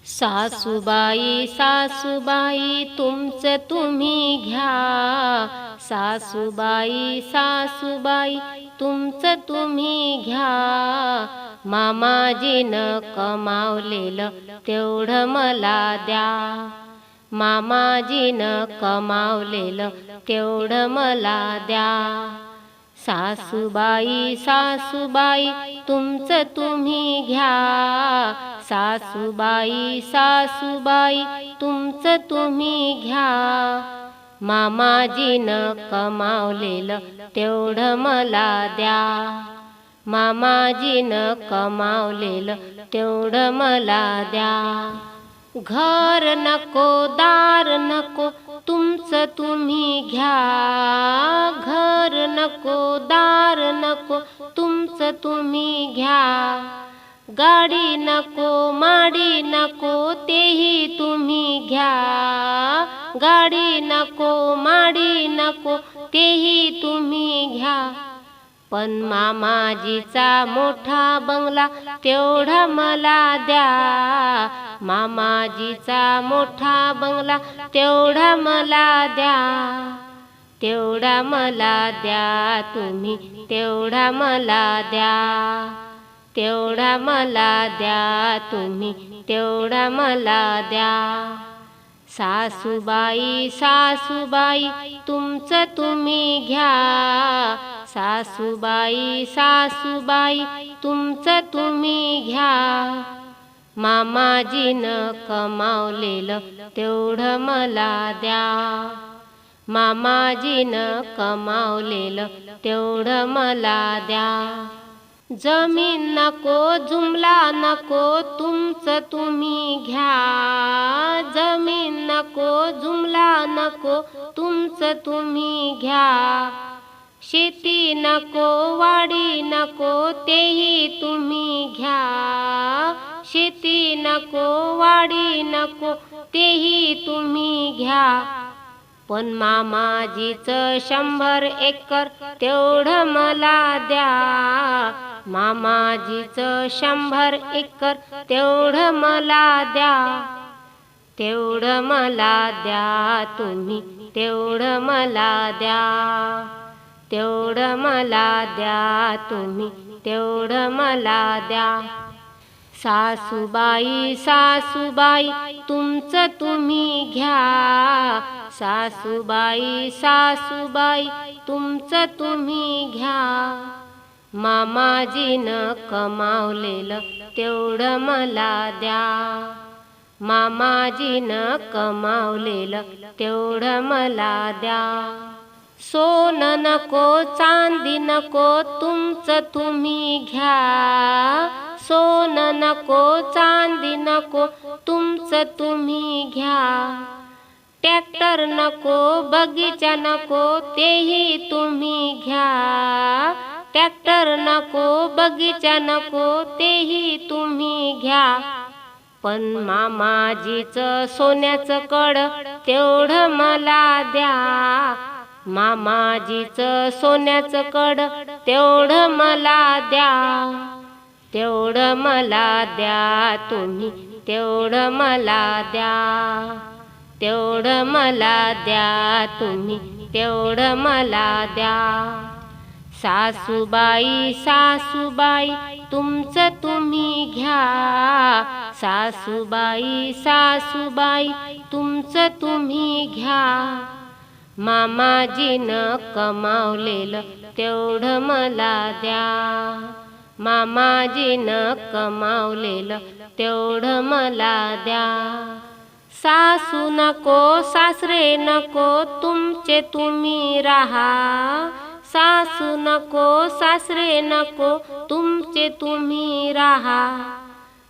सासूबाई सासूबाई तुमचं तुम्ही घ्या, सासूबाई सासूबाई तुमचं तुम्ही घ्या, मामाजीनं कमावलेलं तेवढं मला द्या, मामाजीनं कमावलेलं तेवढं मला द्या. सासूबाई सासूबाई तुमचं तुम्ही घ्या, सासूबाई सासूबाई तुमचं तुम्ही घ्या, मामाजीनं कमावलेलं तेवढं मला द्या, मामाजीनं कमावलेलं तेवढं मला द्या. घर नको दार नको तुमचं तुम्ही घ्या, घर नको दार नको तुमचं तुम्ही घ्या, गाडी नको माडी नको तेही तुम्ही घ्या, गाडी नको माडी नको तेही तुम्ही घ्या, पण मामाजीचा मोठा बंगला तेवढा मला द्या, मामाजीचा मोठा बंगला तेवढा मला द्या, तेवढा मला द्या तुम्ही, तेवढा मला द्या, तेवढा मला द्या तुम्ही, तेवढा मला द्या. सासूबाई सासूबाई तुमचं तुम्ही घ्या, सासूबाई सासूबाई तुमचं तुम्ही घ्या, मामाजीनं कमावलेलं तेवढं मला द्या, मामाजीनं कमावलेलं तेवढं मला द्या. जमीन नको जुमला नको तुमचं तुम्ही घ्या, जमीन नको जुमला नको तुमचं तुम्ही घ्या, शेती नको वाडी नको तेही तुम्ही घ्या, शेती नको वाडी नको तेही तुम्ही घ्या, पण मामाजीचं 100 एकर तेवढं मला द्या, मामाजीचं 100 एकर तेवढं मला द्या, तेवढं मला द्या तुम्ही, तेवढं मला द्या, तेवढं मला द्या तुम्ही, तेवढं मला द्या. सासूबाई सासूबाई तुमचं तुम्ही घ्या, सासूबाई सासूबाई तुमचं तुम्ही घ्या, मामाजीनं कमावलेलं तेवढं मला द्या, मामाजीनं कमावलेलं तेवढं मला द्या. सोनं नको चांदी नको तुमचं तुम्ही घ्या, सोनं नको चांदी नको तुमचं तुम्ही घ्या, ट्रॅक्टर नको बगीचा नको तेही तुम्ही घ्या, ट्रॅक्टर नको बगीचा नको तेही तुम्ही घ्या, पण मामाजीचं सोन्याचं कड तेवढं मला द्या, मामाजीचं सोन्याचं कड तेवढं मला द्या, तेवढं मला द्या तुम्ही, तेवढं मला द्या, तेवढं मला द्या तुम्ही, तेवढं मला द्या. सासूबाई सासूबाई तुमचं तुम्ही घ्या, सासूबाई सासूबाई तुमचं तुम्ही घ्या, मामाजीनं कमावलेलं तेवढं मला द्या, मामाजीनं कमावलेलं तेवढं मला द्या. सासू नको सासरे नको तुमचे तुम्ही राहा, सासू नको सासरे नको तुमचे तुम्ही राहा,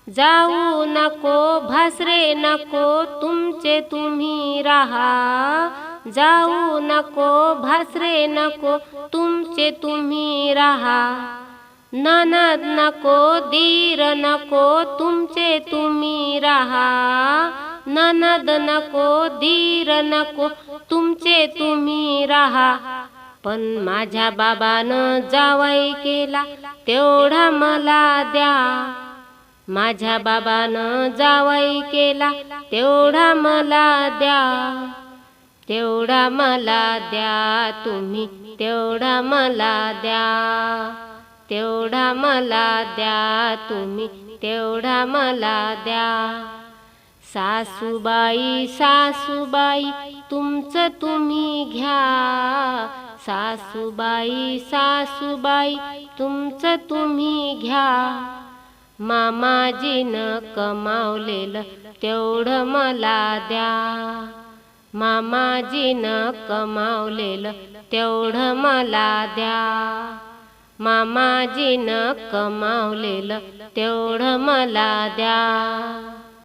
जाऊ नको भासरे नको तुमचे तुम्ही राहा, जाऊ नको भासरे नको तुमचे तुम्ही राहा, ननद नको दीर नको तुमचे तुम्ही राहा, ननद नको दीर नको तुमचे तुम्ही राहा, पण माझ्या बाबानं जावई केला तेवढा मला द्या, माझ्या बाबानं जावई केला तेवढा मला द्या, तेवढा मला द्या तुम्ही, तेवढा मला द्या, तेवढा मला द्या तुम्ही, तेवढा मला द्या. सासूबाई सासूबाई तुमचं तुम्ही घ्या, सासूबाई सासूबाई तुमचं तुम्ही घ्या. मामाजीनं कमावलेलं तेवढं मला द्या, मामाजीनं कमावलेलं तेवढं मला द्या, मामाजीनं कमावलेलं तेवढं मला द्या.